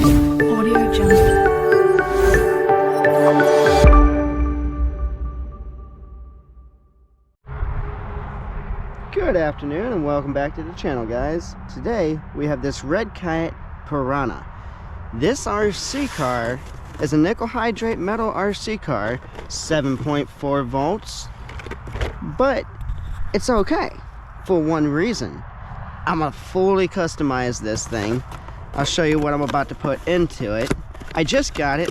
Audio Jungle. Good afternoon and welcome back to the channel, guys. Today we have this Redcat Piranha. This RC car is a nickel hydrate metal RC car, 7.4 volts, but it's okay for one reason. I'm gonna fully customize this thing. I'll show you what I'm about to put into it. I just got it.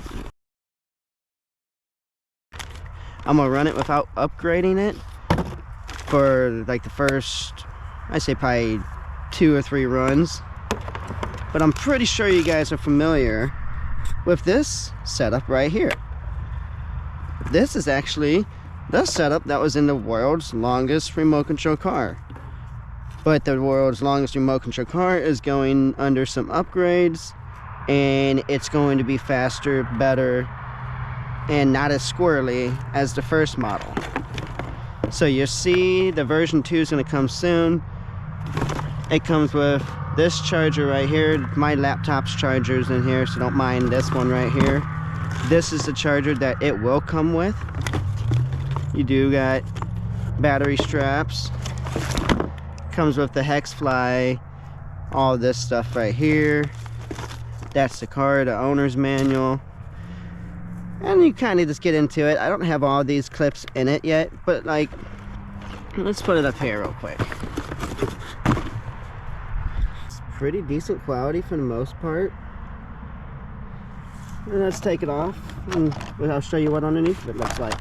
I'm gonna run it without upgrading it for like the first, I say probably 2 or 3 runs. But I'm pretty sure you guys are familiar with this setup right here. This is actually the setup that was in the world's longest remote control car. But the world's longest remote control car is going under some upgrades, and it's going to be faster, better, and not as squirrely as the first model. So you'll see the version 2 is going to come soon. It comes with this charger right here. My laptop's charger's in here, so don't mind this one right here. This is the charger that it will come with. You do got battery straps. Comes with the hex fly, all this stuff right here. That's the car, the owner's manual. And you kind of just get into it. I don't have all these clips in it yet, but like, let's put it up here real quick. It's pretty decent quality for the most part. And let's take it off and I'll show you what underneath of it looks like.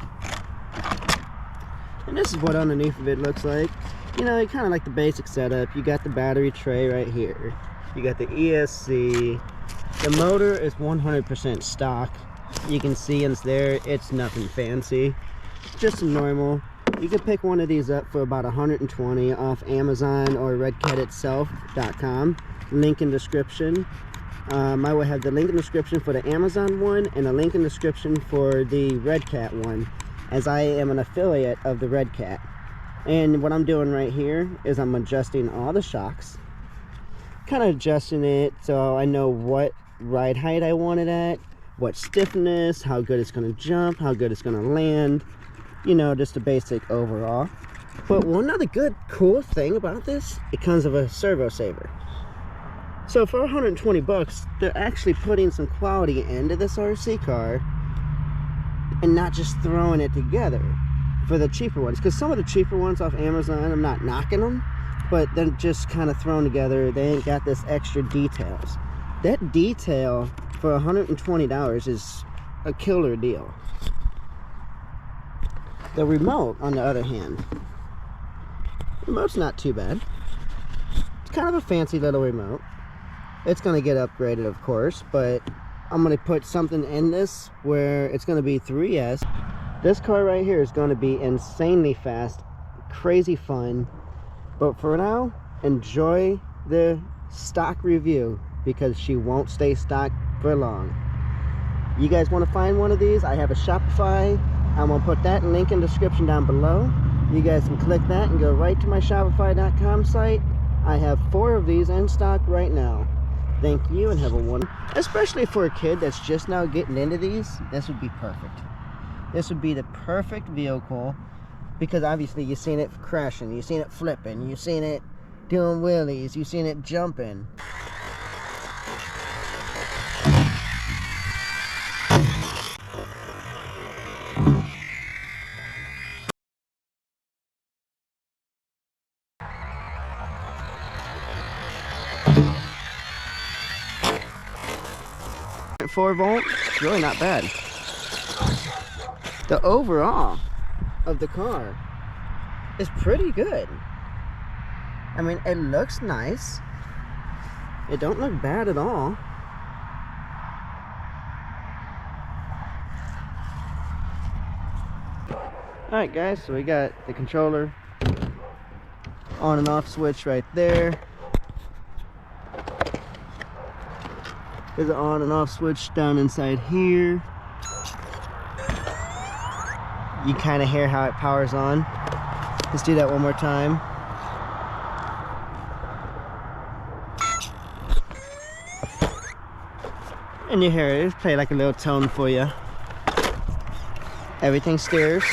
And this is what underneath of it looks like. You know, kind of like the basic setup. You got the battery tray right here. You got the ESC. The motor is 100% stock. You can see it's there. It's nothing fancy. It's just normal. You can pick one of these up for about 120 off Amazon or redcatitself.com. Link in description. I will have the link in description for the Amazon one and a link in description for the Redcat one, as I am an affiliate of the Redcat. And what I'm doing right here is I'm adjusting all the shocks, kind of adjusting it so I know what ride height I want it at, what stiffness, how good it's going to jump, how good it's going to land, you know, just the basic overall. But one other good cool thing about this, it comes with a servo saver. So for 120 bucks, they're actually putting some quality into this RC car and not just throwing it together for the cheaper ones. Because some of the cheaper ones off Amazon, I'm not knocking them, but they're just kind of thrown together. They ain't got this extra details. That detail for $120 is a killer deal. The remote, on the other hand, the remote's not too bad. It's kind of a fancy little remote. It's going to get upgraded, of course, but I'm going to put something in this where it's going to be 3S. This car right here is going to be insanely fast, crazy fun. But for now, enjoy the stock review, because she won't stay stock for long. You guys want to find one of these? I have a Shopify. I'm going to put that link in the description down below. You guys can click that and go right to my Shopify.com site. I have 4 of these in stock right now. Thank you and have a wonderful. Especially for a kid that's just now getting into these, this would be perfect. This would be the perfect vehicle, because obviously you've seen it crashing, you've seen it flipping, you've seen it doing wheelies, you've seen it jumping. At 4 volts, it's really not bad. The overall of the car is pretty good. I mean, it looks nice. It don't look bad at all. Alright guys, so we got the controller on and off switch right there. There's an on and off switch down inside here. You kind of hear how it powers on. Let's do that one more time. And you hear it play like a little tone for you. Everything steers.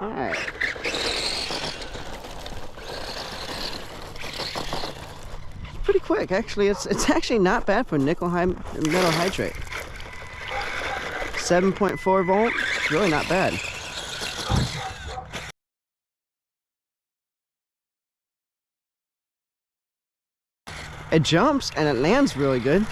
Alright. Pretty quick, actually. It's actually not bad for metal hydrate. 7.4 volt, really not bad. It jumps and it lands really good.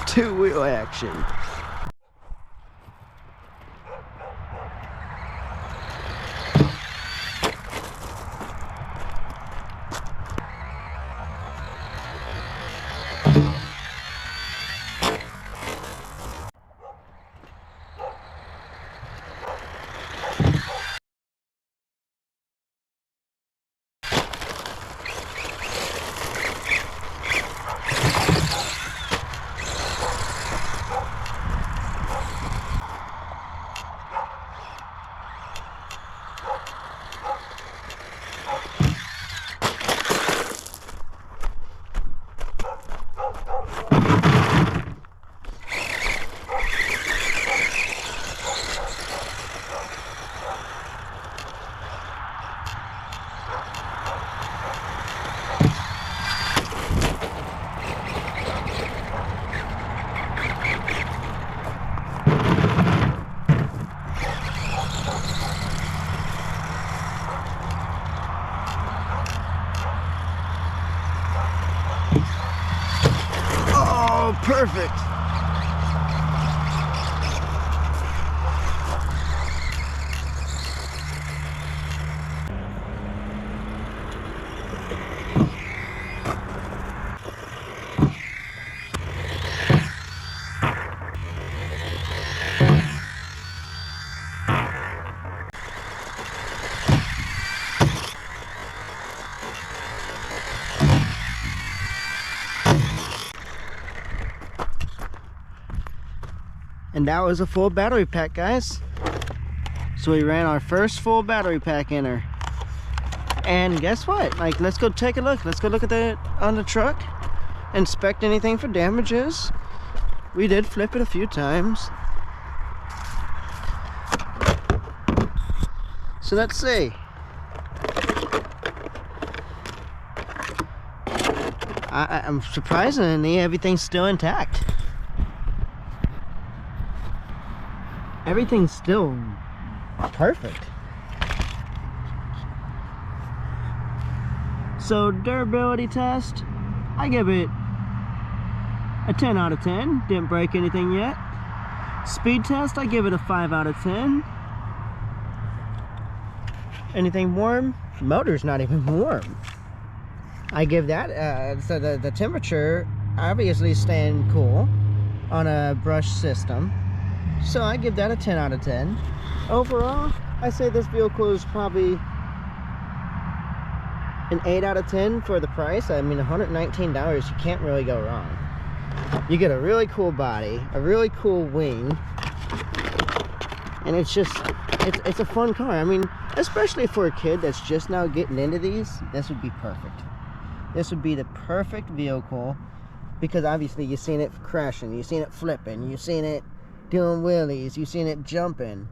Two-wheel action. Oh, perfect. And that was a full battery pack, guys. So we ran our first full battery pack in her. And guess what? Like, let's go take a look. Let's go look at the on the truck. Inspect anything for damages. We did flip it a few times. So let's see. I'm surprisingly, everything's still intact. Everything's still perfect. So durability test, I give it a 10 out of 10. Didn't break anything yet. Speed test, I give it a 5 out of 10. Anything warm? Motor's not even warm. I give that, so the temperature obviously staying cool on a brush system. So I give that a 10 out of 10. Overall, I say this vehicle is probably an 8 out of 10 for the price. I mean, $119, you can't really go wrong. You get a really cool body, a really cool wing, and it's just, it's a fun car. I mean, especially for a kid that's just now getting into these, this would be perfect. This would be the perfect vehicle, because obviously you've seen it crashing, you've seen it flipping, you've seen it doing wheelies, you've seen it jumping,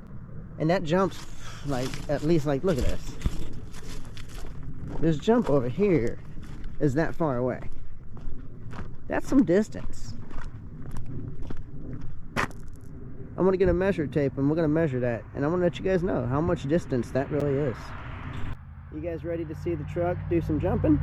and that jumps like, at least, like, look at this. This jump over here is that far away. That's some distance. I'm gonna get a measure tape and we're gonna measure that, and I'm gonna let you guys know how much distance that really is. You guys ready to see the truck do some jumping?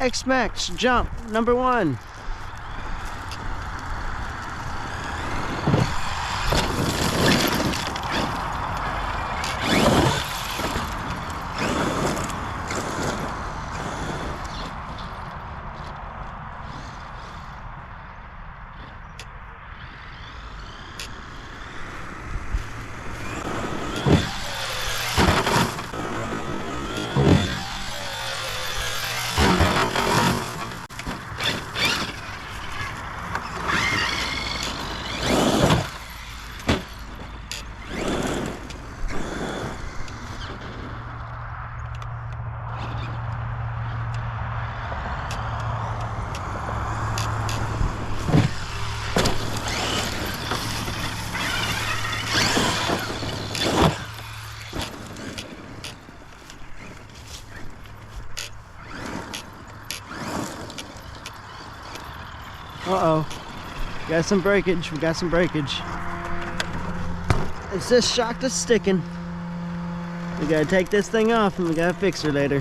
X-Max jump number 1. Uh-oh, got some breakage, we got some breakage. It's this shock that's sticking. We gotta take this thing off and we gotta fix her later.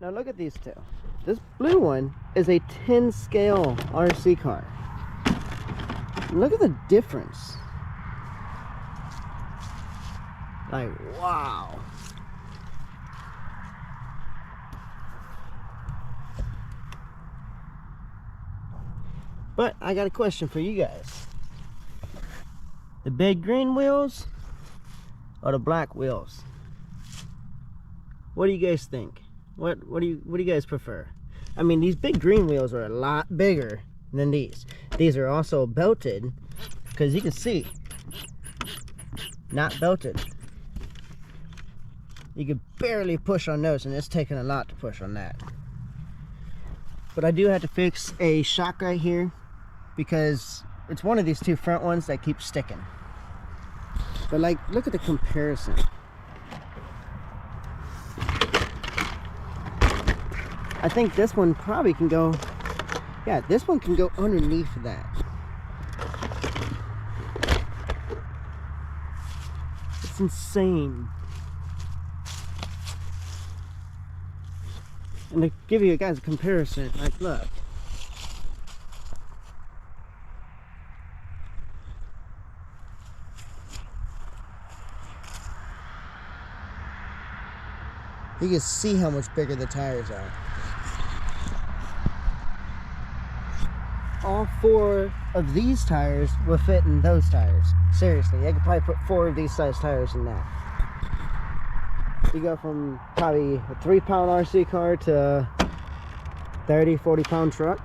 Now look at these two. This blue one is a 10 scale RC car. Look at the difference. Like, wow. But I got a question for you guys. The big green wheels or the black wheels? What do you guys think? What do you guys prefer? I mean, these big green wheels are a lot bigger than these. These are also belted, because you can see, not belted. You can barely push on those, and it's taking a lot to push on that. But I do have to fix a shock right here, because it's one of these two front ones that keeps sticking. But like, look at the comparison. I think this one probably can go, yeah, this one can go underneath that. It's insane. And to give you guys a comparison, like, look. You can see how much bigger the tires are. All 4 of these tires will fit in those tires. Seriously, I could probably put 4 of these size tires in that. You go from probably a 3-pound RC car to a 30, 40-pound truck.